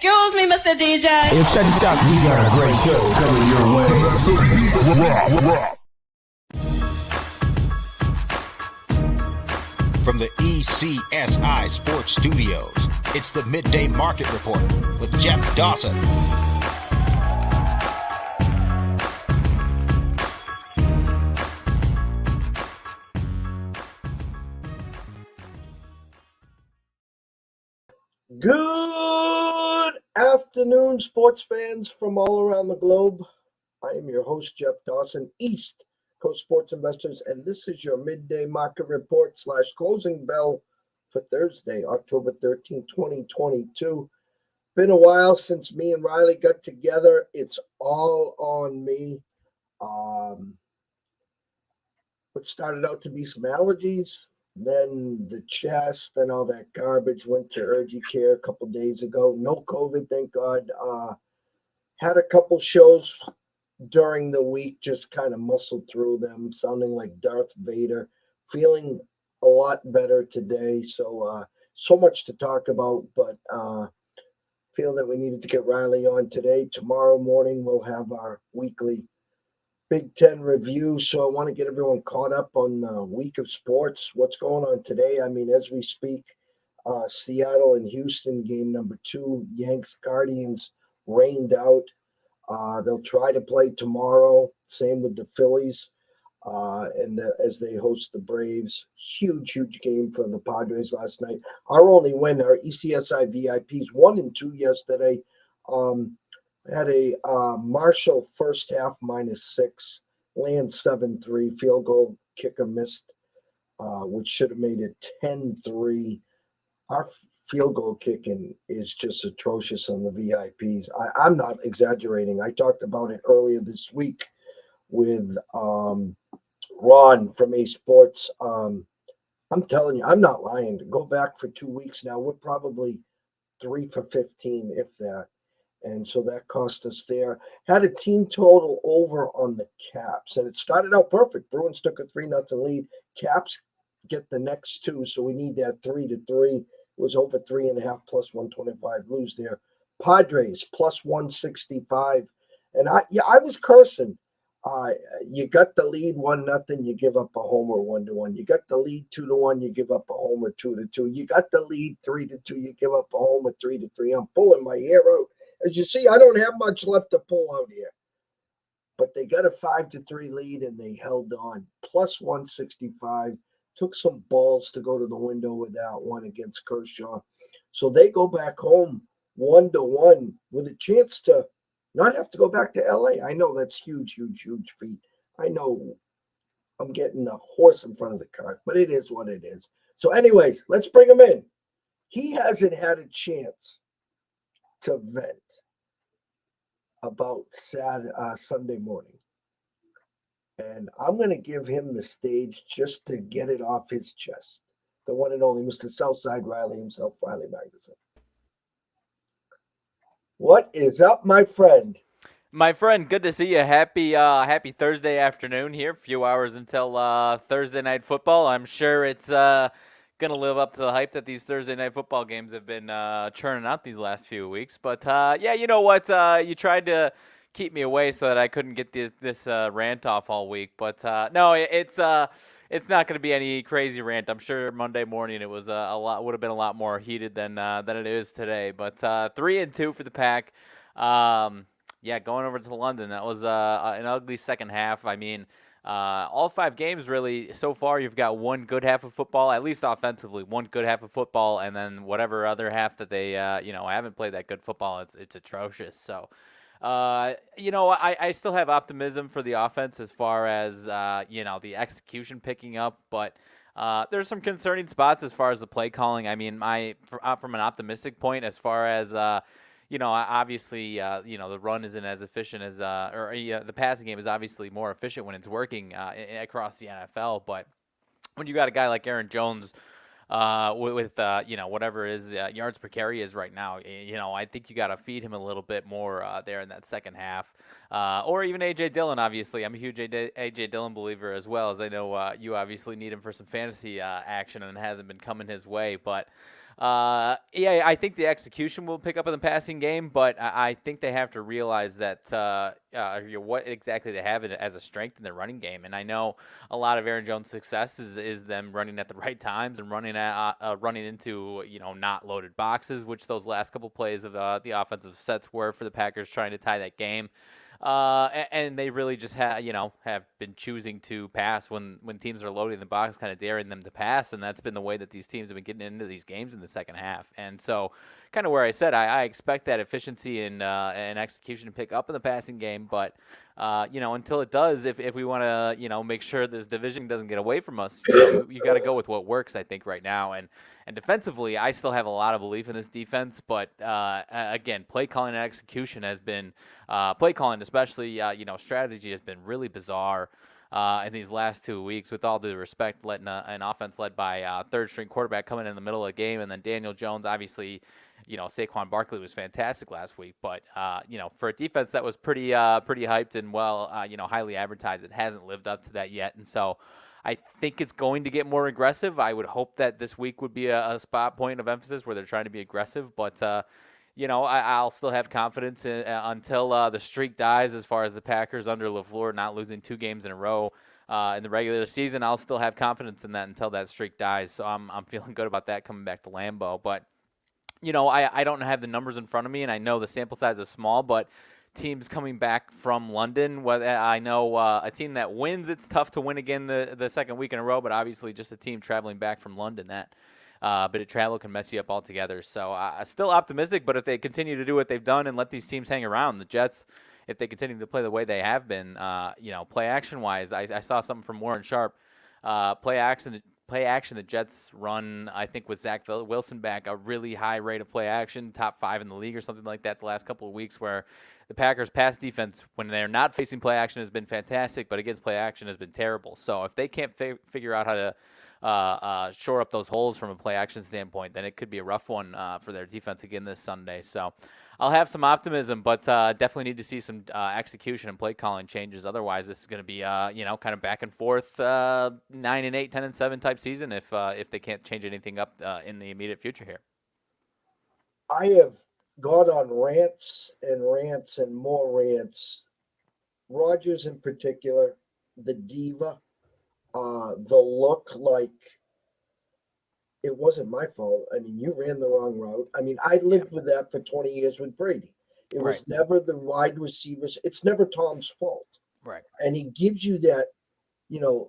Excuse me, Mr. DJ. Hey, check this out. We got a great show coming your way. From the ECSI Sports Studios, it's the Midday Market Report with Jeff Dawson. Good afternoon, sports fans from all around the globe. I am your host, Jeff Dawson, East Coast Sports Investors, and this is your Midday Market Report / closing bell for Thursday, October 13, 2022. Been a while since me and Riley got together. It's all on me. What started out to be some allergies, then the chest, then all that garbage, went to urgent care a couple days ago. No COVID, thank God. Had a couple shows during the week, just kind of muscled through them, sounding like Darth Vader. Feeling a lot better today. So much to talk about, but feel that we needed to get Riley on today. Tomorrow morning, we'll have our weekly Big Ten review. So I want to get everyone caught up on the week of sports. What's going on today? I mean, as we speak, Seattle and Houston, game number 2, Yanks Guardians rained out. They'll try to play tomorrow. Same with the Phillies, as they host the Braves. Huge game for the Padres last night. Our only win, our ECSI VIPs, 1-2 yesterday. Had a Marshall first half -6, land 7-3, field goal kicker missed, which should have made it 10-3. Our field goal kicking is just atrocious on the VIPs. I'm not exaggerating. I talked about it earlier this week with Ron from A Sports. I'm telling you, I'm not lying. Go back for 2 weeks now. We're probably 3 for 15, if that. And so that cost us there. Had a team total over on the Caps, and it started out perfect. Bruins took a 3-0 lead. Caps get the next 2, so we need that 3-3. It was over 3.5 plus 125. Lose there. Padres plus 165, and I was cursing. You got the lead 1-0, you give up a homer 1-1. You got the lead 2-1, you give up a homer 2-2. You got the lead 3-2, you give up a homer 3-3. I'm pulling my hair out. As you see, I don't have much left to pull out here. But they got a 5-3 lead, and they held on. Plus 165. Took some balls to go to the window with that one against Kershaw. So they go back home 1-1 with a chance to not have to go back to LA. I know that's huge feat. I know I'm getting the horse in front of the cart, but it is what it is. So anyways, let's bring him in. He hasn't had a chance to vent about Sunday morning. And I'm going to give him the stage just to get it off his chest. The one and only Mr. Southside Riley himself, Riley Magnuson. What is up, my friend? My friend, good to see you. Happy Thursday afternoon here. A few hours until Thursday night football. I'm sure it's going to live up to the hype that these Thursday night football games have been churning out these last few weeks. But, yeah, you know what? You tried to keep me away so that I couldn't get this rant off all week. But, no, it's not going to be any crazy rant. I'm sure Monday morning it was would have been a lot more heated than it is today. But 3-2 for the Pack. Yeah, going over to London, that was an ugly second half. I mean, all 5 games really so far, you've got one good half of football, at least offensively, one good half of football, and then whatever other half that they haven't played that good football, it's atrocious. So, I still have optimism for the offense as far as the execution picking up, but there's some concerning spots as far as the play calling. I mean, from an optimistic point, as far as obviously, the run isn't as efficient as, the passing game is obviously more efficient when it's working across the NFL. But when you got a guy like Aaron Jones with whatever his yards per carry is right now, I think you got to feed him a little bit more there in that second half. Or even A.J. Dillon, obviously. I'm a huge A.J. Dillon believer as well, as I know you obviously need him for some fantasy action, and it hasn't been coming his way. But Yeah, I think the execution will pick up in the passing game, but I think they have to realize that what exactly they have as a strength in their running game. And I know a lot of Aaron Jones' success is them running at the right times and running into not loaded boxes, which those last couple plays of the offensive sets were for the Packers trying to tie that game. And they really just have been choosing to pass when teams are loading the box, kind of daring them to pass, and that's been the way that these teams have been getting into these games in the second half. And so, kind of where I said I expect that efficiency and execution to pick up in the passing game, but until it does, if we want to make sure this division doesn't get away from us, you got to go with what works, I think, right now. And defensively, I still have a lot of belief in this defense, but again, play calling and execution has been play calling, especially strategy has been really bizarre in these last 2 weeks. With all due respect, letting an offense led by third string quarterback coming in the middle of the game, and then Daniel Jones, obviously. Saquon Barkley was fantastic last week, but for a defense that was pretty hyped and highly advertised, it hasn't lived up to that yet. And so I think it's going to get more aggressive. I would hope that this week would be a spot point of emphasis where they're trying to be aggressive, but I'll still have confidence until the streak dies as far as the Packers under LaFleur not losing 2 games in a row in the regular season. I'll still have confidence in that until that streak dies. So I'm feeling good about that coming back to Lambeau, but I don't have the numbers in front of me, and I know the sample size is small, but teams coming back from London, I know a team that wins, it's tough to win again the second week in a row, but obviously just a team traveling back from London, that bit of travel can mess you up altogether. So still optimistic, but if they continue to do what they've done and let these teams hang around, the Jets, if they continue to play the way they have been, play action-wise, I saw something from Warren Sharp, play action, the Jets run, I think, with Zach Wilson back, a really high rate of play action, top 5 in the league or something like that the last couple of weeks, where the Packers' pass defense, when they're not facing play action, has been fantastic, but against play action has been terrible. So if they can't figure out how to shore up those holes from a play action standpoint, then it could be a rough one for their defense again this Sunday. So I'll have some optimism, but definitely need to see some execution and play calling changes. Otherwise, this is going to be kind of back and forth 9-8, 10-7 type season if they can't change anything up in the immediate future here. I have gone on rants and more rants. Rodgers in particular, the diva, the look like it wasn't my fault. I mean, you ran the wrong route. I mean, I lived with that for 20 years with Brady. It was never the wide receivers. It's never Tom's fault. Right. And he gives you that,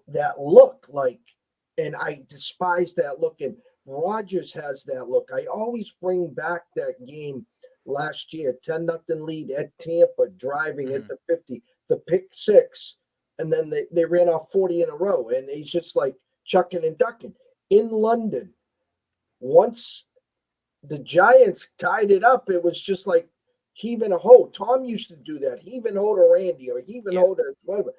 that look like, and I despise that look. And Rodgers has that look. I always bring back that game last year, 10-0 lead at Tampa, driving at the 50, the pick 6, and then they ran off 40 in a row. And he's just like chucking and ducking. In London, once the Giants tied it up, it was just like heave and a hoe. Tom used to do that. Heave and hoe to Randy or heave and hoe to whatever.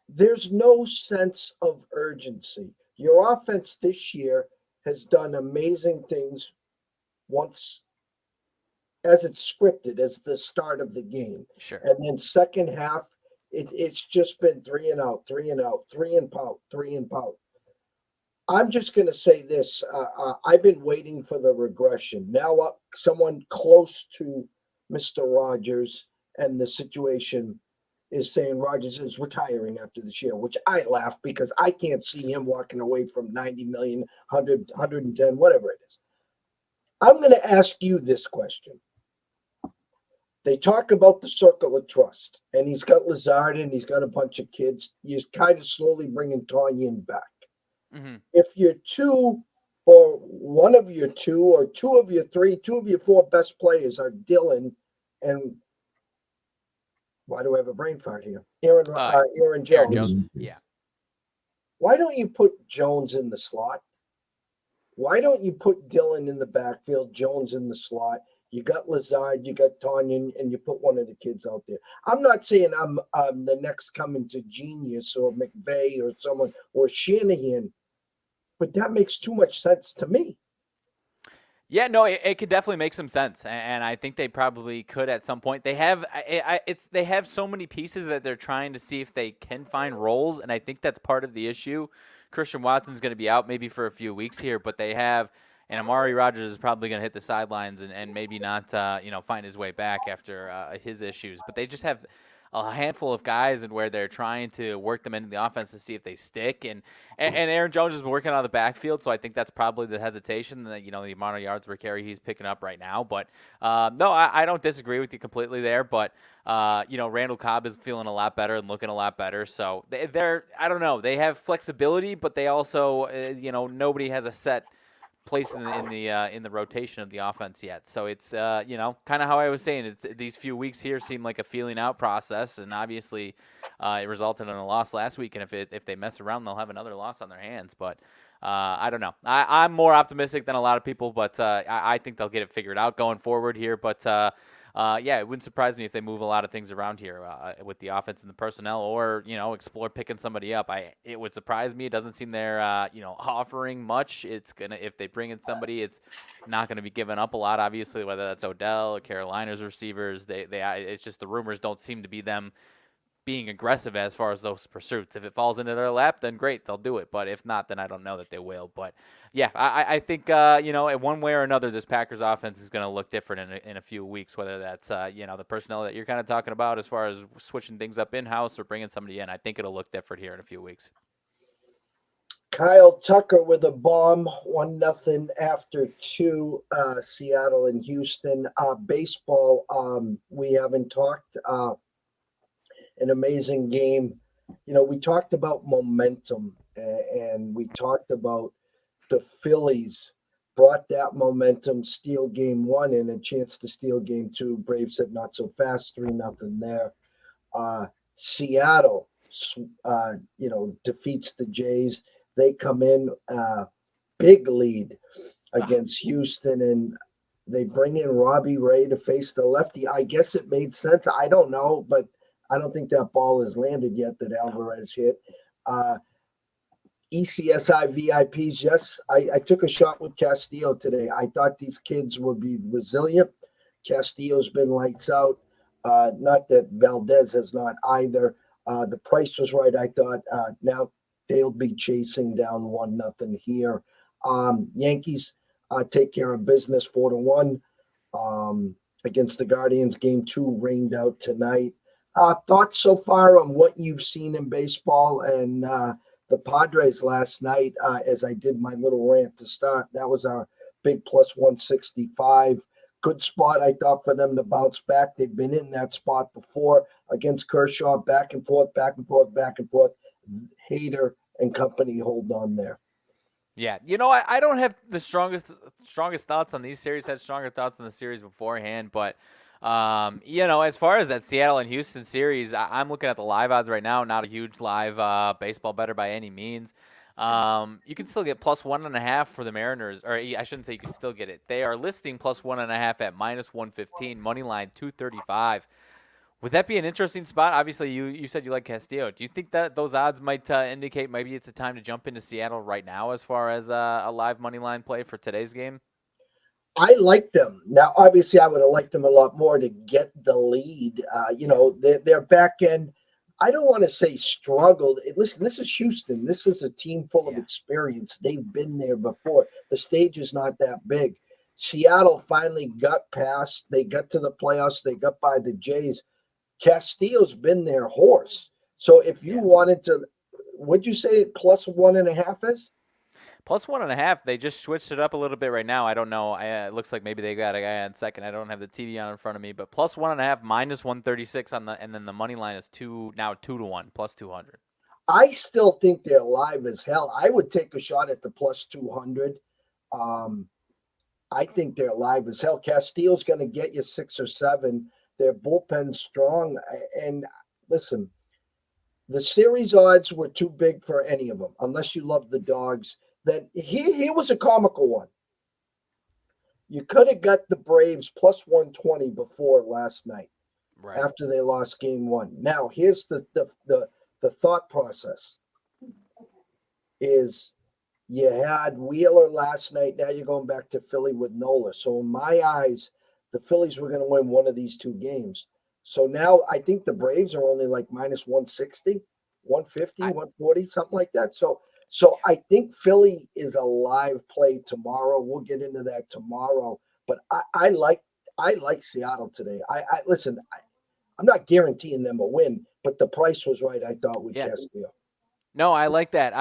There's no sense of urgency. Your offense this year has done amazing things once as it's scripted, as the start of the game. Sure. And then second half, it's just been 3 and out, 3 and out, 3 and pout, 3 and pout. I'm just going to say this. I've been waiting for the regression. Now someone close to Mr. Rodgers and the situation is saying Rodgers is retiring after this year, which I laugh because I can't see him walking away from 90 million, 100, 110, whatever it is. I'm going to ask you this question. They talk about the circle of trust, and he's got Lazard and he's got a bunch of kids. He's kind of slowly bringing Tonyan back. Mm-hmm. If your 2 or one of your 2 or 2 of your 3, 2 of your 4 best players are Dylan and why do I have a brain fart here? Aaron Jones. Aaron Jones. Yeah. Why don't you put Jones in the slot? Why don't you put Dylan in the backfield, Jones in the slot? You got Lazard, you got Tonyan, and you put one of the kids out there. I'm not saying I'm the next coming to genius or McVay or someone or Shanahan, but that makes too much sense to me. Yeah, no, it could definitely make some sense, and I think they probably could at some point. They have they have so many pieces that they're trying to see if they can find roles, and I think that's part of the issue. Christian Watson's going to be out maybe for a few weeks here, but they have, and Amari Rogers is probably going to hit the sidelines and maybe not find his way back after his issues. But they just have a handful of guys and where they're trying to work them into the offense to see if they stick. And Aaron Jones has been working out of the backfield, so I think that's probably the hesitation that the amount of yards per carry he's picking up right now. But no, I don't disagree with you completely there. But Randall Cobb is feeling a lot better and looking a lot better. So they're I don't know, they have flexibility, but they also nobody has a set place in the rotation of the offense yet. So it's kind of how I was saying. It's these few weeks here seem like a feeling out process, and obviously it resulted in a loss last week. And if they mess around, they'll have another loss on their hands. But I don't know. I'm more optimistic than a lot of people, but I think they'll get it figured out going forward here. But it wouldn't surprise me if they move a lot of things around here with the offense and the personnel, or explore picking somebody up. It would surprise me. It doesn't seem they're offering much. It's gonna if they bring in somebody, it's not gonna be giving up a lot. Obviously, whether that's Odell or Carolina's receivers, it's just the rumors don't seem to be them being aggressive as far as those pursuits. If it falls into their lap, then great, they'll do it. But if not, then I don't know that they will. But yeah, I think in one way or another, this Packers offense is going to look different in a few weeks. Whether that's the personnel that you're kind of talking about as far as switching things up in house or bringing somebody in, I think it'll look different here in a few weeks. Kyle Tucker with a bomb, 1-0 after 2, Seattle and Houston. Baseball, we haven't talked. An amazing game. We talked about momentum, and we talked about the Phillies brought that momentum, steal game 1 and a chance to steal game 2. Braves said not so fast, 3-0 there. Seattle, defeats the Jays. They come in big lead against Houston, and they bring in Robbie Ray to face the lefty. I guess it made sense. I don't know, but I don't think that ball has landed yet that Alvarez hit. ECSI VIPs, yes, I took a shot with Castillo today. I thought these kids would be resilient. Castillo's been lights out. Not that Valdez has not either. The price was right, I thought. Now they'll be chasing down 1-0 here. Yankees take care of business 4-1 against the Guardians. Game 2 rained out tonight. Thoughts so far on what you've seen in baseball and the Padres last night, as I did my little rant to start. That was our big plus 165. Good spot, I thought, for them to bounce back. They've been in that spot before against Kershaw, back and forth, back and forth, back and forth. Hader and company hold on there. Yeah, I don't have the strongest thoughts on these series. Had stronger thoughts on the series beforehand, but as far as that Seattle and Houston series, I'm looking at the live odds right now. Not a huge live baseball bettor by any means. You can still get plus 1.5 for the Mariners, or I shouldn't say you can still get it. They are listing plus 1.5 at minus 115, money line 235. Would that be an interesting spot? Obviously, you said you like Castillo. Do you think that those odds might indicate maybe it's a time to jump into Seattle right now as far as a live money line play for today's game? I like them. Now, obviously, I would have liked them a lot more to get the lead. Their back end, I don't want to say struggled. Listen, this is Houston. This is a team full of experience. They've been there before. The stage is not that big. Seattle finally got past. They got to the playoffs. They got by the Jays. Castillo's been their horse. So if you wanted to, would you say plus 1.5 is? Plus 1.5. They just switched it up a little bit right now. I don't know. It looks like maybe they got a guy on second. I don't have the TV on in front of me, but plus 1.5, minus 136 on and then the money line is 2-1, plus 200. I still think they're live as hell. I would take a shot at the plus 200. I think they're live as hell. Castillo's going to get you 6 or 7. Their bullpen's strong. And listen, the series odds were too big for any of them, unless you love the dogs. Then here was a comical one. You could have got the Braves plus 120 before last night, right, after they lost game 1. Now, here's the thought process is You had Wheeler last night. Now you're going back to Philly with Nola. So in my eyes, the Phillies were going to win one of these two games. So now I think the Braves are only like minus 160, 150, I, 140, something like that. So I think Philly is a live play tomorrow. We'll get into that tomorrow. But I like Seattle today. I listen. I'm not guaranteeing them a win, but the price was right. I thought with yeah. Castillo. No, I like that.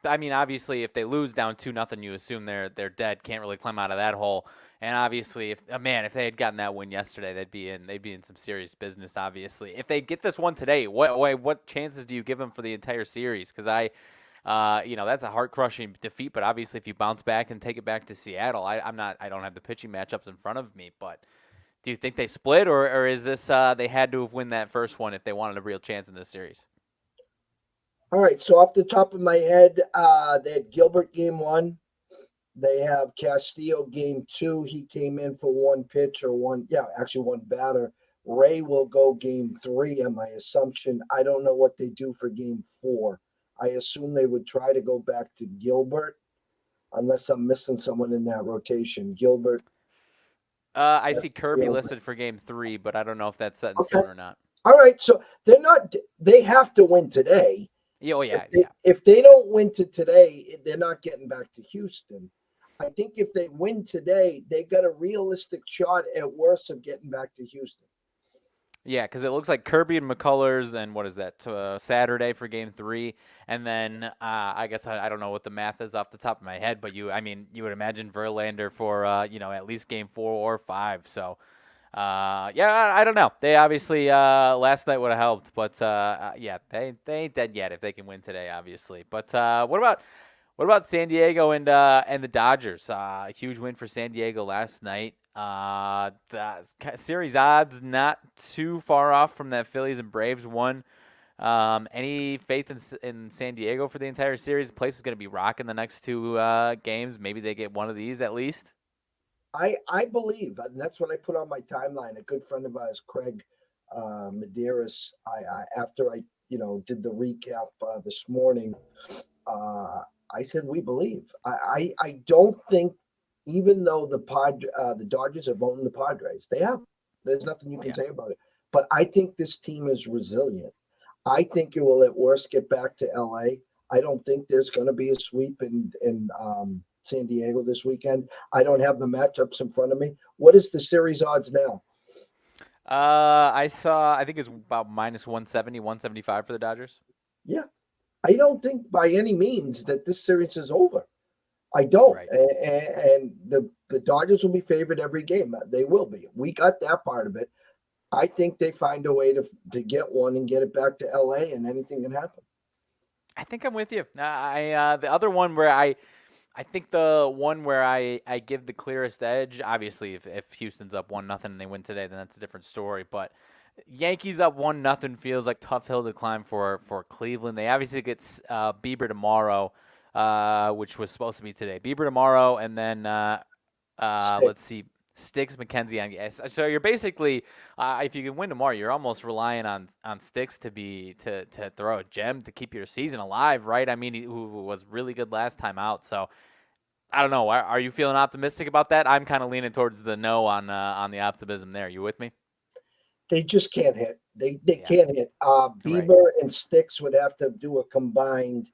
I mean, obviously, if they lose down 2-0, you assume they're dead. Can't really climb out of that hole. And obviously, if they had gotten that win yesterday, they'd be in some serious business. Obviously, if they get this one today, what chances do you give them for the entire series? Because that's a heart crushing defeat. But obviously, if you bounce back and take it back to Seattle, I don't have the pitching matchups in front of me. But do you think they split, or is this they had to have win that first one if they wanted a real chance in this series? All right. So off the top of my head, they had Gilbert game one. They have Castillo game two. He came in for one pitch or actually one batter. Ray will go game three, and my assumption, I don't know what they do for game four. I assume they would try to go back to Gilbert, unless I'm missing someone in that rotation. Gilbert. I see Kirby listed for game 3, but I don't know if that's set in Okay. stone or not. All right. So they have to win today. Yeah, oh, yeah, If they don't win today, they're not getting back to Houston. I think if they win today, they got a realistic shot at worst of getting back to Houston. Yeah, because it looks like Kirby and McCullers, and what is that, Saturday for game 3. And then I guess I don't know what the math is off the top of my head, but you would imagine Verlander for, at least game 4 or 5. So, I don't know. They obviously, last night would have helped, but, they ain't dead yet if they can win today, obviously. But what about San Diego and the Dodgers? A huge win for San Diego last night. The series odds not too far off from that Phillies and Braves one. Any faith in San Diego for the entire series? The place is going to be rocking the next two games. Maybe they get one of these at least. I believe, and that's what I put on my timeline. A good friend of ours, Craig Medeiros, after I did the recap this morning, I said we believe. I don't think, even though the Dodgers have owned the Padres, they have. There's nothing you can say about it. But I think this team is resilient. I think it will at worst get back to LA. I don't think there's going to be a sweep in San Diego this weekend. I don't have the matchups in front of me. What is the series odds now? I think it's about minus 170, 175 for the Dodgers. Yeah. I don't think by any means that this series is over. I don't. Right. And the Dodgers will be favored every game. They will be. We got that part of it. I think they find a way to get one and get it back to LA, and anything can happen. I think I'm with you. The other one where I think the one where I give the clearest edge, obviously, if Houston's up 1-0 and they win today, then that's a different story. But Yankees up 1-0 feels like tough hill to climb for Cleveland. They obviously get Bieber tomorrow, which was supposed to be today. Bieber tomorrow, and then let's see, Sticks, McKenzie on. Yes. So you're basically, if you can win tomorrow, you're almost relying on Sticks to throw a gem to keep your season alive, right? I mean, who was really good last time out. So I don't know. Are you feeling optimistic about that? I'm kind of leaning towards the no on the optimism there. You with me? They just can't hit. They can't hit. Bieber and Sticks would have to do a combined,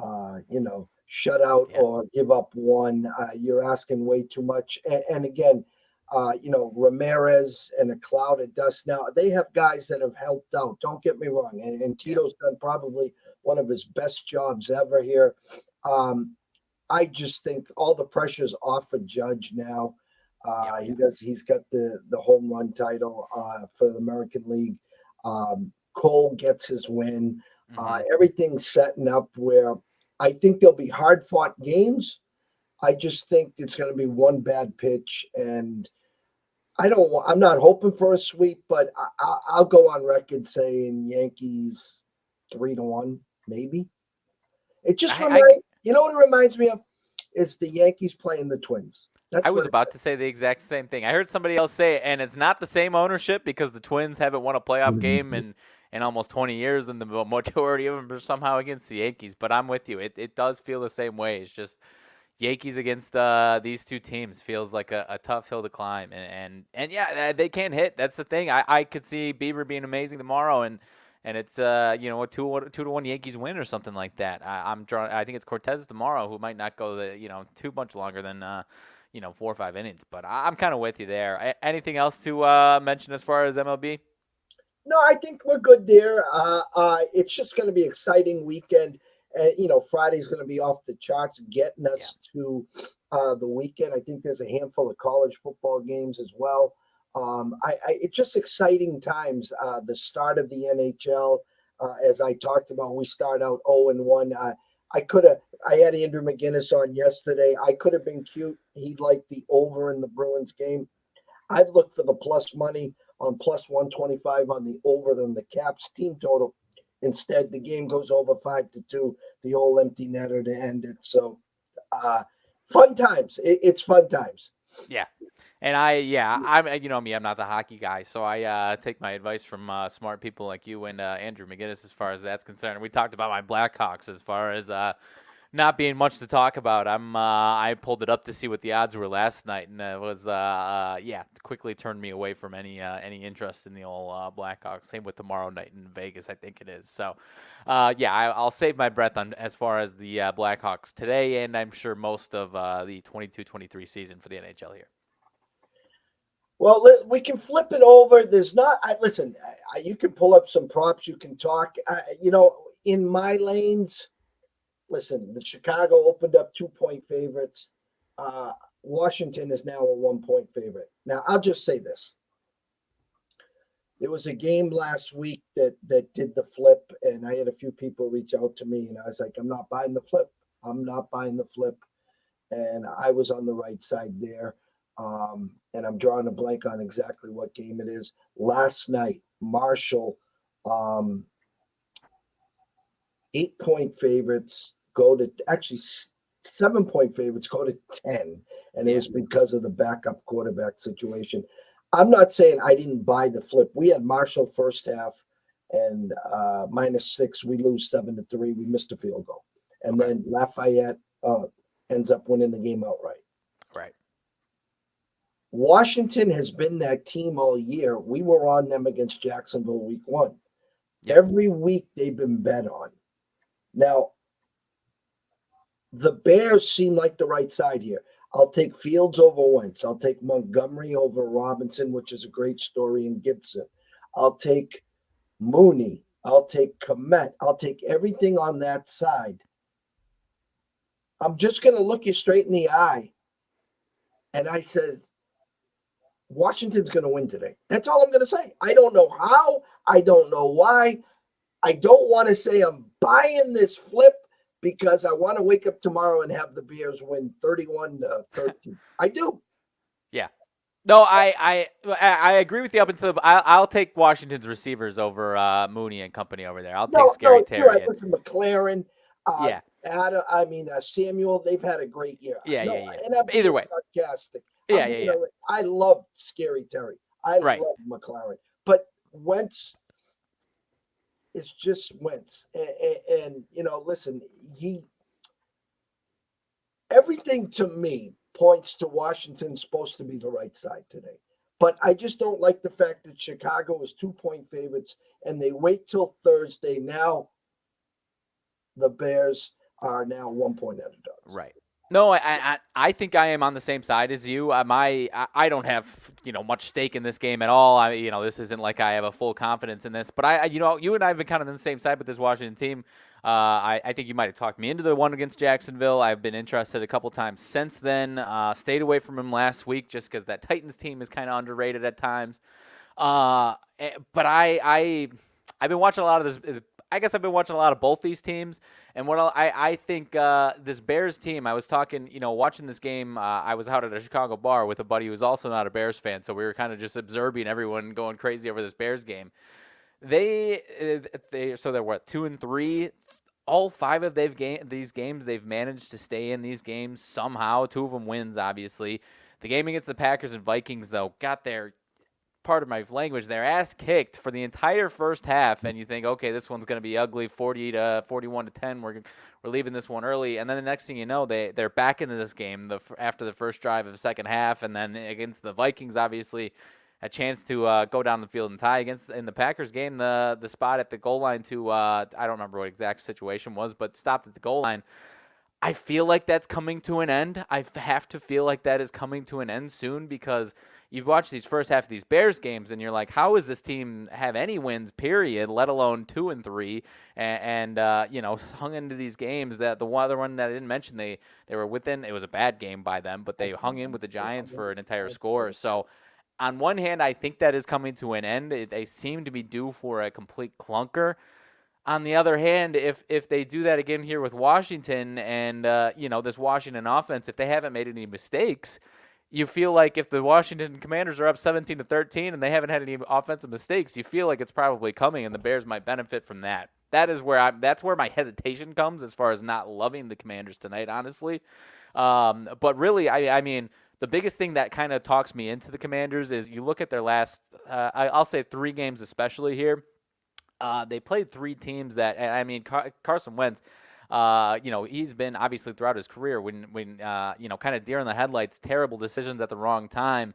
shutout or give up one. You're asking way too much. And again, Ramirez and a cloud of dust. Now, they have guys that have helped out. Don't get me wrong. And Tito's done probably one of his best jobs ever here. I just think all the pressure's off of Judge now. He's got the home run title for the American League. Cole gets his win. Everything's setting up where I think there'll be hard fought games. I just think it's going to be one bad pitch, and I'm not hoping for a sweep, but I'll go on record saying Yankees 3-1, maybe. It just reminds what it reminds me of? It's the Yankees playing the Twins. I was about to say the exact same thing. I heard somebody else say it, and it's not the same ownership because the Twins haven't won a playoff game in in almost 20 years, and the majority of them are somehow against the Yankees. But I'm with you. It does feel the same way. It's just Yankees against these two teams feels like a tough hill to climb, and yeah, they can hit. That's the thing. I could see Bieber being amazing tomorrow, and it's a 2-1 Yankees win or something like that. I'm drawing. I think it's Cortez tomorrow who might not go too much longer than 4 or 5 innings. But I'm kind of with you there. Anything else to mention as far as MLB? No, I think we're good there. It's just going to be an exciting weekend. Friday's going to be off the charts, getting us to the weekend. I think there's a handful of college football games as well. It's just exciting times. The start of the NHL, as I talked about, we start out 0-1. I had Andrew McGinnis on yesterday. I could have been cute. He liked the over in the Bruins game. I'd look for the plus money on plus 125 on the over than the Caps team total. Instead, the game goes over 5-2, the old empty netter to end it. So, fun times. It's fun times. Yeah. And I'm me, I'm not the hockey guy, so I take my advice from smart people like you and Andrew McGinnis as far as that's concerned. We talked about my Blackhawks as far as not being much to talk about. I pulled it up to see what the odds were last night, and it was quickly turned me away from any interest in the old Blackhawks. Same with tomorrow night in Vegas, I think it is. So, I'll save my breath on as far as the Blackhawks today, and I'm sure most of the 22-23 season for the NHL here. Well, we can flip it over. There's not. Listen, you can pull up some props. You can talk. In my lanes. Listen, the Chicago opened up 2-point favorites. Washington is now a 1-point favorite. Now, I'll just say this. There was a game last week that did the flip, and I had a few people reach out to me, and I was like, I'm not buying the flip. I'm not buying the flip. And I was on the right side there. And I'm drawing a blank on exactly what game it is. Last night, Marshall, 8-point favorites go to actually 7-point favorites go to 10. And it was because of the backup quarterback situation. I'm not saying I didn't buy the flip. We had Marshall first half and -6. We lose 7-3. We missed a field goal. And then Lafayette ends up winning the game outright. Right. Washington has been that team all year. We were on them against Jacksonville week 1. Yep. Every week they've been bet on. Now, the Bears seem like the right side here. I'll take Fields over Wentz. I'll take Montgomery over Robinson, which is a great story in Gibson. I'll take Mooney. I'll take Komet. I'll take everything on that side. I'm just going to look you straight in the eye. And I says, Washington's going to win today. That's all I'm going to say. I don't know how. I don't know why. I don't want to say I'm buying this flip because I want to wake up tomorrow and have the Bears win 31-13. I do. Yeah. No, I agree with you up until I'll take Washington's receivers over Mooney and company over there. I'll take Scary Terry. Right. Listen, McLaren. Samuel. They've had a great year. Yeah. And I'm either way. Sarcastic. Yeah. I love Scary Terry. I love McLaren. But Wentz is just Wentz. And listen, everything to me points to Washington's supposed to be the right side today. But I just don't like the fact that Chicago is 2-point favorites and they wait till Thursday. Now the Bears are now 1-point underdogs. Right. No, I think I am on the same side as you. I don't have much stake in this game at all. This isn't like I have a full confidence in this. But you and I have been kind of on the same side with this Washington team. I think you might have talked me into the one against Jacksonville. I've been interested a couple times since then. Stayed away from him last week just because that Titans team is kind of underrated at times. But I've been watching a lot of this. I guess I've been watching a lot of both these teams, and what I think this Bears team. I was talking, watching this game. I was out at a Chicago bar with a buddy who was also not a Bears fan, so we were kind of just observing everyone going crazy over this Bears game. They're what 2-3. All 5 of these games they've managed to stay in these games somehow. 2 of them wins, obviously. The game against the Packers and Vikings though got there part of my language, their ass kicked for the entire first half, and you think, okay, this one's going to be ugly, 41 to 10. We're leaving this one early, and then the next thing you know, they're back into this game after the first drive of the second half, and then against the Vikings, obviously, a chance to go down the field and tie in the Packers game, the spot at the goal line to I don't remember what exact situation was, but stopped at the goal line. I feel like that's coming to an end. I have to feel like that is coming to an end soon, because you watch these first half of these Bears games and you're like, how does this team have any wins, period, let alone 2 and 3, and hung into these games. That the other one that I didn't mention, they were within. It was a bad game by them, but they hung in with the Giants for an entire score. So on one hand, I think that is coming to an end. They seem to be due for a complete clunker. On the other hand, if they do that again here with Washington and, this Washington offense, if they haven't made any mistakes, you feel like if the Washington Commanders are up 17-13 and they haven't had any offensive mistakes, you feel like it's probably coming and the Bears might benefit from that. That's where my hesitation comes as far as not loving the Commanders tonight, honestly. But really, I mean, the biggest thing that kind of talks me into the Commanders is you look at their last, I'll say 3 games especially here. They played 3 teams that, and I mean, Carson Wentz, he's been obviously throughout his career when kind of deer in the headlights, terrible decisions at the wrong time.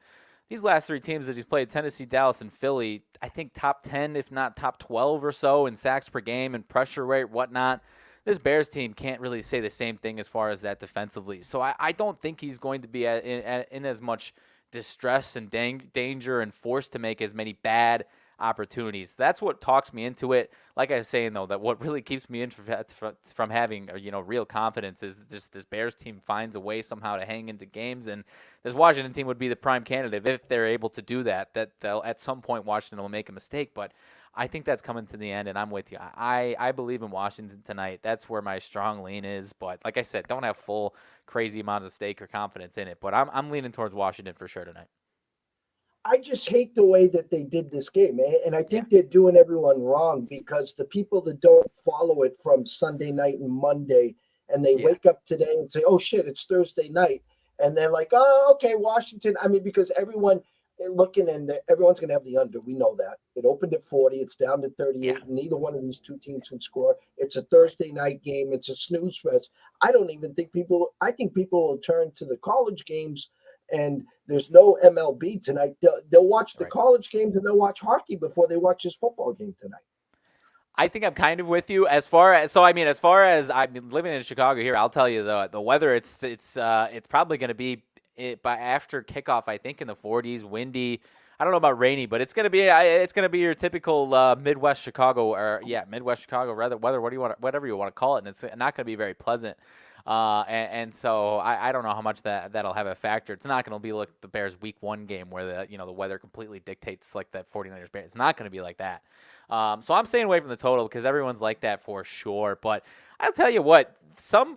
These last 3 teams that he's played, Tennessee, Dallas, and Philly, I think top 10, if not top 12 or so in sacks per game and pressure rate, whatnot. This Bears team can't really say the same thing as far as that defensively. So I don't think he's going to be in as much distress and danger and forced to make as many bad opportunities. That's what talks me into it. Like I was saying, though, that what really keeps me in from having real confidence is just this Bears team finds a way somehow to hang into games, and this Washington team would be the prime candidate if they're able to do that. That they'll at some point Washington will make a mistake, but I think that's coming to the end, and I'm with you. I believe in Washington tonight. That's where my strong lean is, but like I said, don't have full crazy amounts of stake or confidence in it. But I'm leaning towards Washington for sure tonight. I just hate the way that they did this game, and I think they're doing everyone wrong, because the people that don't follow it from Sunday night and Monday, and they wake up today and say, oh shit, it's Thursday night, and they're like, oh, okay, Washington. I mean, because everyone's going to have the under. We know that. It opened at 40. It's down to 38. And neither one of these 2 teams can score. It's a Thursday night game. It's a snooze fest. I think people will turn to the college games, and there's no MLB tonight. They'll watch the college games and they'll watch hockey before they watch this football game tonight. I think I'm kind of with you as far as I've been living in Chicago here. I'll tell you the weather. It's probably going to be by after kickoff. I think in the 40s, windy. I don't know about rainy, but it's going to be your typical Midwest Chicago Midwest Chicago weather. Whatever you want to call it, and it's not going to be very pleasant. And so I don't know how much that'll have a factor. It's not going to be like the Bears Week 1 game where the weather completely dictates like that 49ers Bears. It's not going to be like that. So I'm staying away from the total because everyone's like that for sure. But I'll tell you what,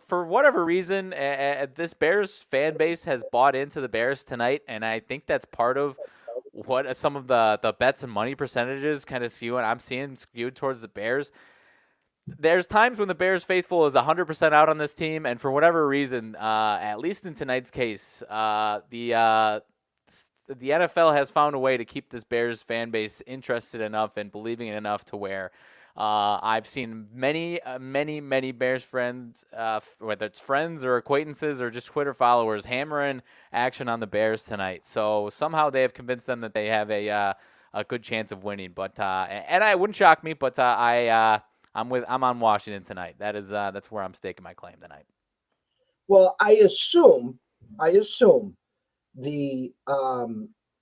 for whatever reason, this Bears fan base has bought into the Bears tonight, and I think that's part of what some of the bets and money percentages kind of skew, and I'm seeing skewed towards the Bears. There's times when the Bears faithful is 100% out on this team, and for whatever reason, at least in tonight's case, the NFL has found a way to keep this Bears fan base interested enough and believing it enough to where I've seen many Bears friends, whether it's friends or acquaintances or just Twitter followers, hammering action on the Bears tonight. So somehow they have convinced them that they have a good chance of winning. But and it wouldn't shock me, but I'm on Washington tonight. That's where I'm staking my claim tonight. Well, I assume the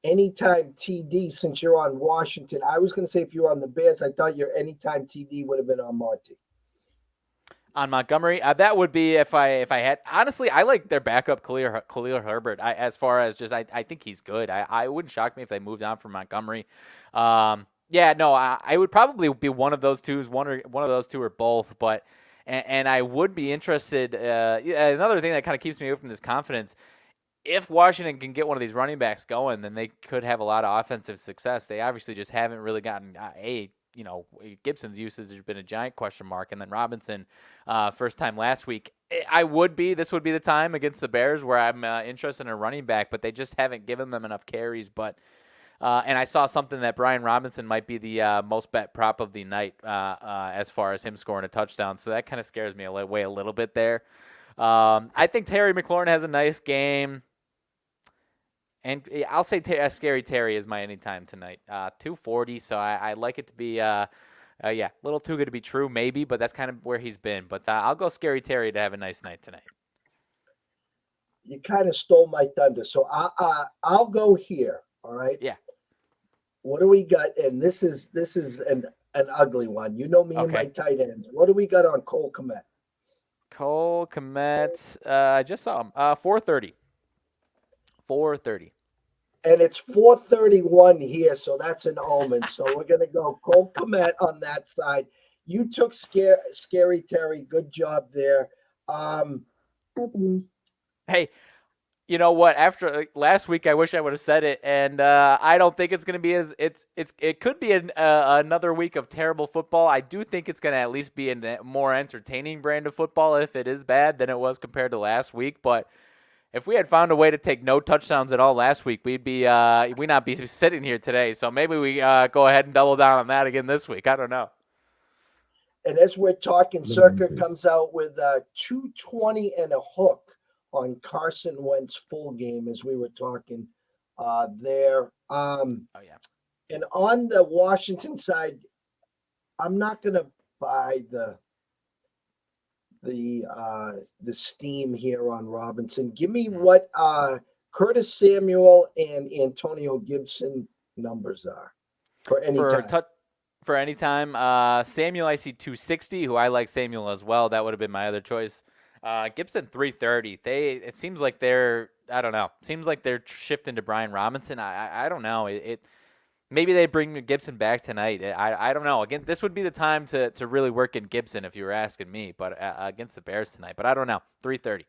anytime TD, since you're on Washington, I was going to say if you're on the Bears, I thought your anytime TD would have been on Monty. On Montgomery, that would be if I had. Honestly, I like their backup Khalil Herbert. As far as just, I think he's good. I wouldn't shock me if they moved on from Montgomery. I would probably be one of those two, one of those two or both. But and I would be interested. Another thing that kind of keeps me away from this confidence. If Washington can get one of these running backs going, then they could have a lot of offensive success. They obviously just haven't really gotten Gibson's usage has been a giant question mark, and then Robinson, first time last week. This would be the time against the Bears where I'm interested in a running back, but they just haven't given them enough carries. But And I saw something that Brian Robinson might be the most bet prop of the night as far as him scoring a touchdown. So that kind of scares me away a little bit there. I think Terry McLaurin has a nice game. And I'll say Scary Terry is my anytime tonight. 240, so I like it to be, a little too good to be true, maybe, but that's kind of where he's been. But I'll go Scary Terry to have a nice night tonight. You kind of stole my thunder, so I'll go here. All right. Yeah. What do we got? And this is an ugly one. You know me and my tight ends. What do we got on Cole Kmet? Cole Kmet, I just saw him. 430. 430. And it's 4:31 here, so that's an omen. So we're gonna go Cole Kmet on that side. You took Scary Terry. Good job there. Hey, you know what? After last week, I wish I would have said it, and I don't think it's going to be it could be another week of terrible football. I do think it's going to at least be a more entertaining brand of football if it is bad than it was compared to last week. But if we had found a way to take no touchdowns at all last week, we'd not be sitting here today. So maybe we go ahead and double down on that again this week. I don't know. And as we're talking, Circa comes out with 220 and a hook on Carson Wentz full game, as we were talking there. And on the Washington side, I'm not going to buy the steam here on Robinson. Give me what Curtis Samuel and Antonio Gibson numbers are for any time. For any time, Samuel, I see 260, who I like Samuel as well. That would have been my other choice. Gibson 330. It seems like they're shifting to Brian Robinson. I don't know. Maybe they bring Gibson back tonight. I don't know. Again, this would be the time to really work in Gibson if you were asking me, but against the Bears tonight. But I don't know. 330.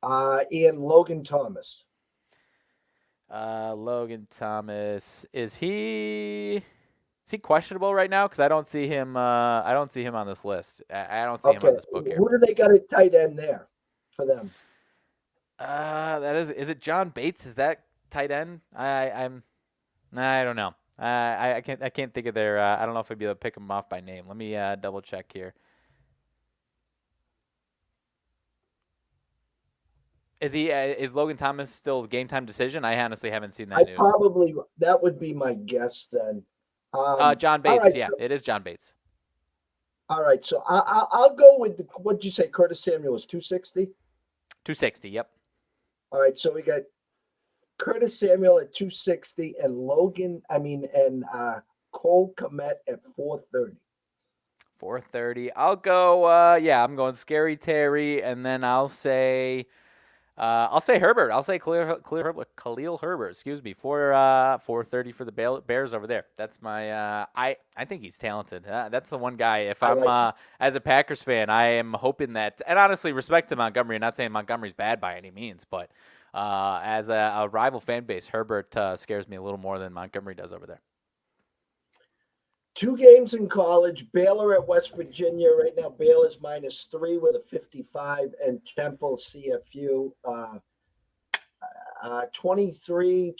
And Logan Thomas. Logan Thomas, is he questionable right now? Because I don't see him. I don't see him on this list. I don't see him on this book here. Who do they got at tight end there for them? Is it John Bates? Is that tight end? I don't know. I can't think of their. I don't know if I'd be able to pick them off by name. Let me double check here. Is Logan Thomas still a game time decision? I honestly haven't seen that news. That would be my guess then. John Bates, right, yeah, it is John Bates. All right, so I'll go with what'd you say? Curtis Samuel was 260. 260, yep. All right, so we got Curtis Samuel at 260 and Cole Kmet at 430. 430. I'll go. I'm going Scary Terry, and then I'll say Herbert. I'll say Khalil Herbert. Excuse me. For 430 for the Bears over there. That's my. I think he's talented. That's the one guy. If I'm as a Packers fan, I am hoping that. And honestly, respect to Montgomery. I'm not saying Montgomery's bad by any means, but as a rival fan base, Herbert scares me a little more than Montgomery does over there. 2 games in college. Baylor at West Virginia. Right now, Baylor's -3 with a 55, and Temple CFU 23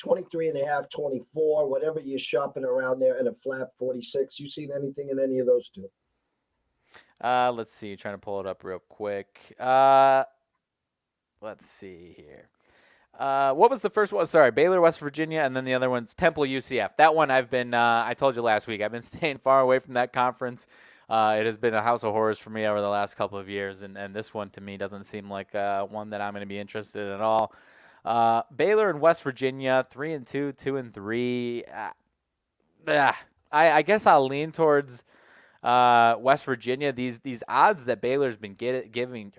and a half, 24, whatever you're shopping around there, and a flat 46. You seen anything in any of those two? Let's see. Trying to pull it up real quick. Let's see here. What was the first one? Sorry, Baylor, West Virginia, and then the other one's Temple, UCF. That one I've been, I told you last week, I've been staying far away from that conference. It has been a house of horrors for me over the last couple of years, and this one to me doesn't seem like one that I'm going to be interested in at all. Baylor and West Virginia, 3-2, 2-3. I guess I'll lean towards West Virginia. These odds that Baylor's been getting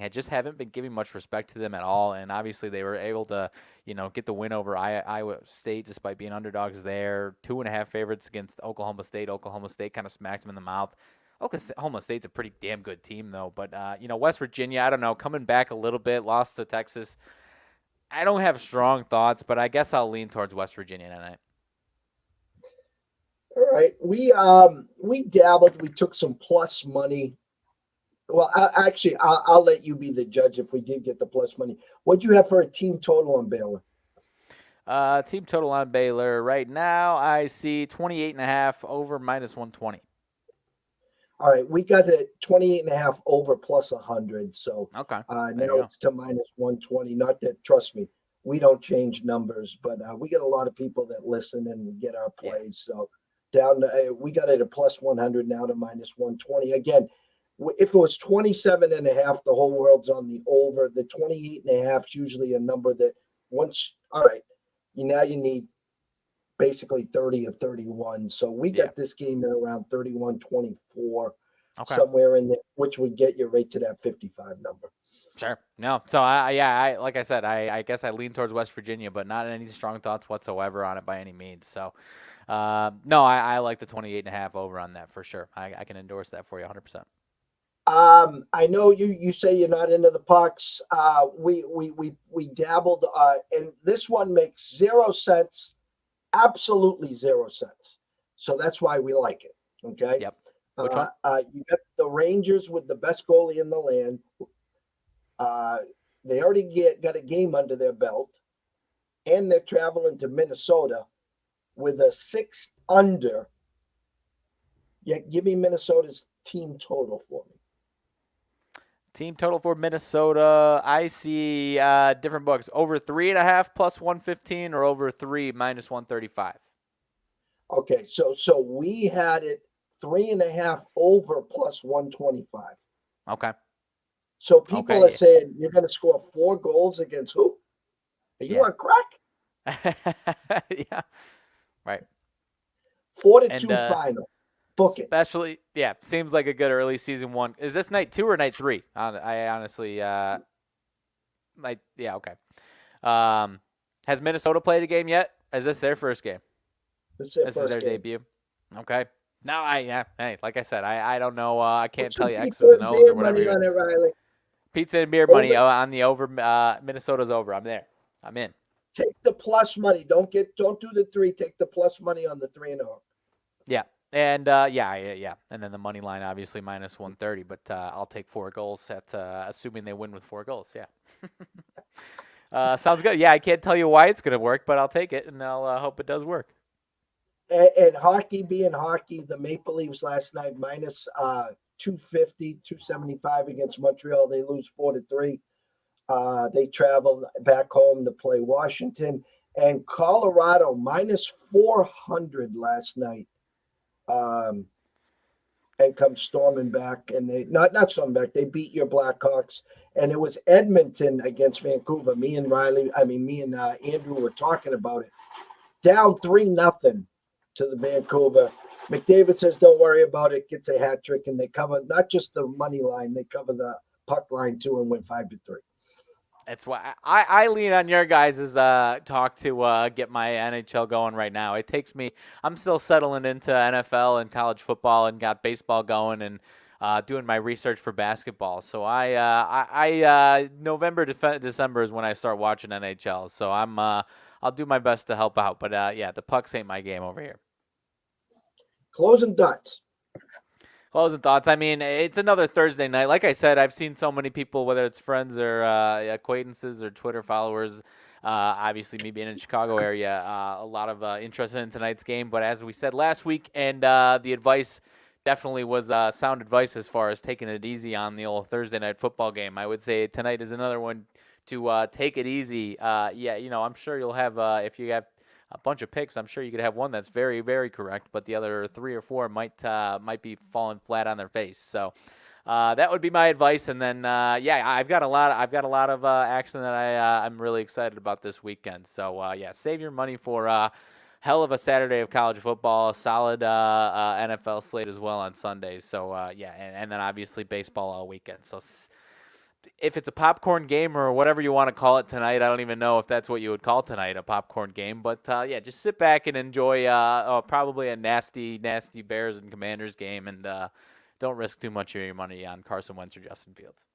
just haven't been giving much respect to them at all. And obviously they were able to, get the win over Iowa State despite being underdogs there. 2.5 favorites against Oklahoma State. Oklahoma State kind of smacked them in the mouth. Oklahoma State's a pretty damn good team though. But West Virginia, I don't know, coming back a little bit, lost to Texas. I don't have strong thoughts, but I guess I'll lean towards West Virginia tonight. All right, we dabbled. We took some plus money. Well, I'll let you be the judge if we did get the plus money. What'd you have for a team total on Baylor? Team total on Baylor right now, I see 28.5 over -120. All right, we got it 28.5 over plus 100. So Okay, there now you go. it's to -120. Not that, trust me, we don't change numbers, but we get a lot of people that listen and get our Yeah. plays. So down to, we got it at plus 100 now to -120. Again, if it was 27.5, the whole world's on the over. The 28.5 is usually a number that once, all right, now you need basically 30 or 31. So we Yeah. got this game at around 31-24, Okay. somewhere in there, which would get you right to that 55 number. Sure. No. So I like I said, I guess I lean towards West Virginia, but not any strong thoughts whatsoever on it by any means. So, no, I like the 28.5 over on that for sure. I can endorse that for you 100%. I know you say you're not into the pucks. We dabbled, and this one makes 0 cents, absolutely 0 cents. So that's why we like it. Okay. Yep. Which one? You got the Rangers with the best goalie in the land. They already got a game under their belt, and they're traveling to Minnesota with a 6 under. Yeah, give me Minnesota's team total for me. Team total for Minnesota. I see different books. Over 3.5 plus 115 or over 3 -135. Okay, so we had it 3.5 over plus 125. Okay. So people are Okay. saying you're going to score 4 goals against who? Are you on crack? Yeah. Right. 4-2 final. Book it. Especially, yeah, seems like a good early season one. Is this night 2 or night 3? I honestly, yeah, okay. Has Minnesota played a game yet? Is this their first game? This Is their debut. Okay. No, hey, like I said, I don't know. I can't tell you X's and O's or whatever. Money on it, Riley. Pizza and beer money on the over. Minnesota's over. I'm there. I'm in. Take the plus money. Don't do the 3. Take the plus money on the 3-0. Yeah. And yeah. And then the money line, obviously, -130. But I'll take 4 goals. That's assuming they win with 4 goals. Yeah. Sounds good. Yeah, I can't tell you why it's going to work, but I'll take it, and I'll hope it does work. And hockey being hockey, the Maple Leafs last night minus 250, 275 against Montreal. They lose 4-3. They travel back home to play Washington. And Colorado minus 400 last night. And come storming back, and they not storming back. They beat your Blackhawks, and it was Edmonton against Vancouver. Me and Andrew were talking about it. Down 3-0 to the Vancouver. McDavid says, "Don't worry about it." Gets a hat trick, and they cover not just the money line, they cover the puck line too, and win 5-3. That's why I lean on your guys' talk to get my NHL going right now. It takes me – I'm still settling into NFL and college football and got baseball going and doing my research for basketball. So November, December is when I start watching NHL. So I'll do my best to help out. But, yeah, the pucks ain't my game over here. Closing thoughts. Closing thoughts. I mean, it's another Thursday night. Like I said, I've seen so many people, whether it's friends or acquaintances or Twitter followers, obviously me being in the Chicago area, a lot of interest in tonight's game. But as we said last week, and the advice definitely was sound advice as far as taking it easy on the old Thursday night football game. I would say tonight is another one to take it easy. Yeah, I'm sure you'll have, if you have a bunch of picks, I'm sure you could have one that's very, very correct, but the other 3 or 4 might be falling flat on their face. So that would be my advice. And then I've got a lot of action that I'm really excited about this weekend. So save your money for hell of a Saturday of college football, a solid NFL slate as well on Sundays. So and then obviously baseball all weekend. So if it's a popcorn game or whatever you want to call it tonight, I don't even know if that's what you would call tonight, a popcorn game. But, just sit back and enjoy probably a nasty, nasty Bears and Commanders game, and don't risk too much of your money on Carson Wentz or Justin Fields.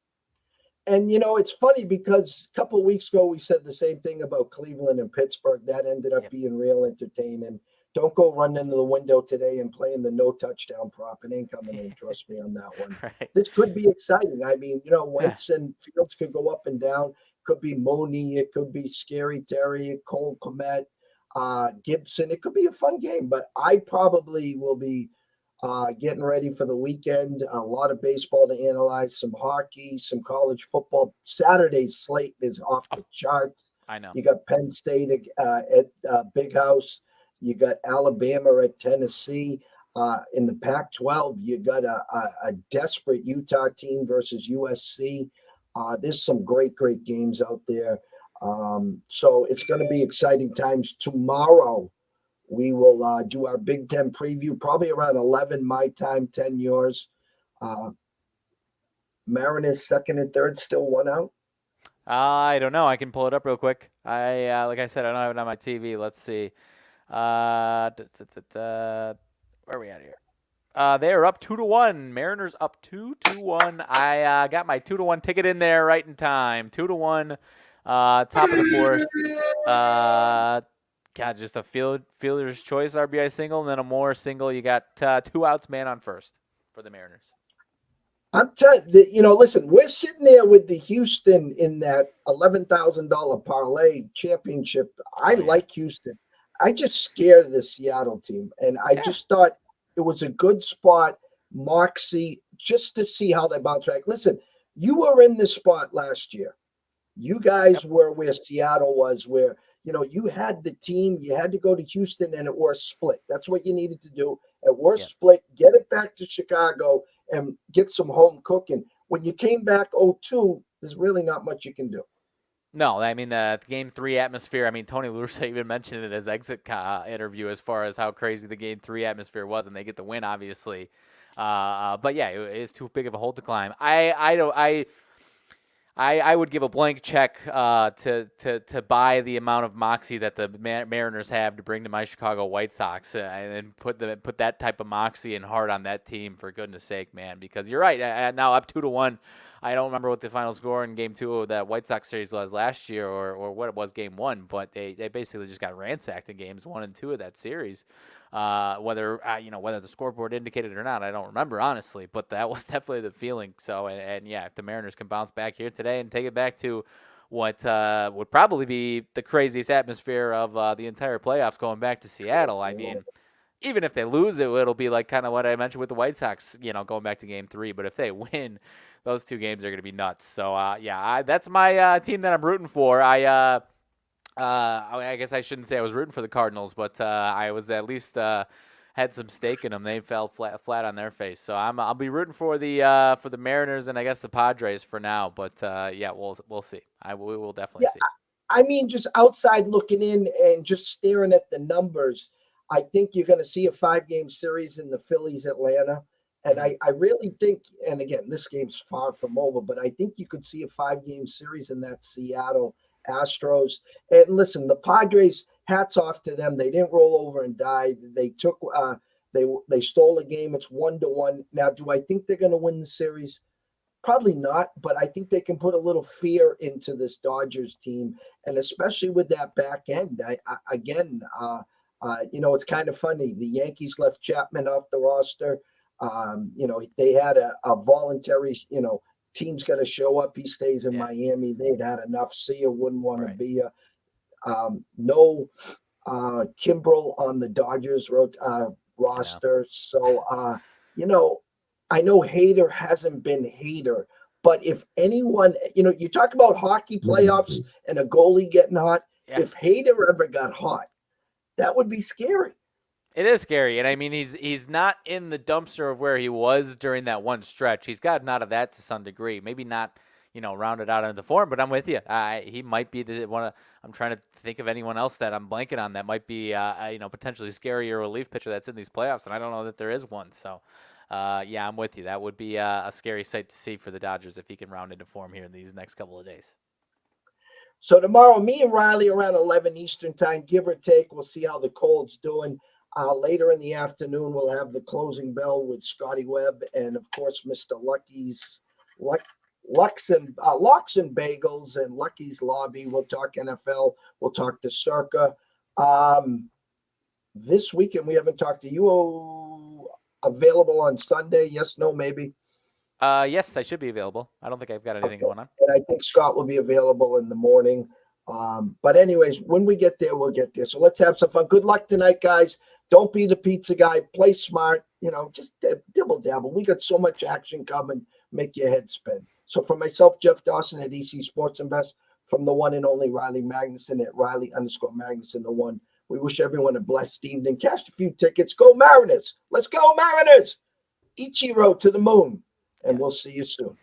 And, it's funny because a couple of weeks ago we said the same thing about Cleveland and Pittsburgh. That ended up being real entertaining. don't go run into the window today and playing the no touchdown prop. It ain't coming in. Trust me on that one. Right. This could be exciting. I mean, Wentz and Fields could go up and down. Could be Mooney. It could be Scary Terry, Cole Kmet, Gibson. It could be a fun game, but I probably will be getting ready for the weekend. A lot of baseball to analyze, some hockey, some college football. Saturday's slate is off the charts. I know. You got Penn State at Big House. You got Alabama at Tennessee. In the Pac-12, you got a desperate Utah team versus USC. There's some great games out there. So it's going to be exciting times. Tomorrow, we will do our Big Ten preview, probably around 11 my time, 10 yours. Mariners second and third, still one out. I don't know. I can pull it up real quick. Like I said, I don't have it on my TV. Let's see. Where are we at here? They are up 2-1. Mariners up 2-1. I got my 2-1 ticket in there right in time. 2-1. Top of the fourth. God, just a fielder's choice RBI single, and then a more single. You got 2 outs, man on first for the Mariners. I'm telling you, listen, we're sitting there with the Houston in that $11,000 parlay championship. I like Houston. I just scared the Seattle team, and I just thought it was a good spot, moxie, just to see how they bounce back. Listen, you were in this spot last year. You guys were where Seattle was, where, you had the team, you had to go to Houston, and it was split. That's what you needed to do. At worst split, get it back to Chicago and get some home cooking. When you came back 0-2, there's really not much you can do. No, I mean, the Game 3 atmosphere, I mean, Tony La Russa even mentioned it in his exit interview as far as how crazy the Game 3 atmosphere was, and they get the win, obviously. But, yeah, it is too big of a hole to climb. I would give a blank check to buy the amount of moxie that the Mariners have to bring to my Chicago White Sox and put that type of moxie and heart on that team, for goodness sake, man. Because you're right, now up 2-1. I don't remember what the final score in Game 2 of that White Sox series was last year, or what it was Game 1, but they basically just got ransacked in Games 1 and 2 of that series. Whether the scoreboard indicated it or not, I don't remember, honestly, but that was definitely the feeling. So, and yeah, if the Mariners can bounce back here today and take it back to what would probably be the craziest atmosphere of the entire playoffs, going back to Seattle, I mean, even if they lose it'll be like kind of what I mentioned with the White Sox, going back to Game 3. But if they win, those 2 games are going to be nuts. So, that's my team that I'm rooting for. I guess I shouldn't say I was rooting for the Cardinals, but I was at least had some stake in them. They fell flat on their face. So I'll be rooting for the Mariners and I guess the Padres for now. But we'll see. We will definitely see. I mean, just outside looking in and just staring at the numbers, I think you're going to see a 5-game series in the Phillies Atlanta. And I really think, and again, this game's far from over, but I think you could see a 5-game series in that Seattle Astros. And listen, the Padres, hats off to them. They didn't roll over and die. They took they stole a game. It's 1-1. Now, do I think they're going to win the series? Probably not, but I think they can put a little fear into this Dodgers team, and especially with that back end. It's kind of funny. The Yankees left Chapman off the roster. They had a voluntary, team's got to show up. He stays in Miami. They'd had enough. See, wouldn't want to be no Kimbrel on the Dodgers roster. So, I know Hader hasn't been Hader, but if anyone, you talk about hockey playoffs and a goalie getting hot. Yeah. If Hader ever got hot, that would be scary. It is scary, and I mean he's not in the dumpster of where he was during that one stretch. He's gotten out of that to some degree. Maybe not, rounded out into form, but I'm with you. He might be the one. I'm trying to think of anyone else that I'm blanking on that might be, potentially scarier relief pitcher that's in these playoffs, and I don't know that there is one. So, I'm with you. That would be a scary sight to see for the Dodgers if he can round into form here in these next couple of days. So tomorrow, me and Riley around 11 Eastern time, give or take. We'll see how the Cold's doing. Later in the afternoon, we'll have the closing bell with Scotty Webb and, of course, Mr. Lucky's Lux and Bagels and Lucky's Lobby. We'll talk NFL. We'll talk to Circa. this weekend. We haven't talked to you. Available on Sunday? Yes, no, maybe. Yes, I should be available. I don't think I've got anything going on. And I think Scott will be available in the morning. But anyways, when we get there, we'll get there. So let's have some fun. Good luck tonight, guys. Don't be the pizza guy. Play smart. Just dibble dabble. We got so much action coming. Make your head spin. So for myself, Jeff Dawson at EC Sports Invest, from the one and only Riley Magnuson at Riley_Magnuson, the one. We wish everyone a blessed evening. Cash a few tickets. Go Mariners. Let's go Mariners. Ichiro to the moon. And we'll see you soon.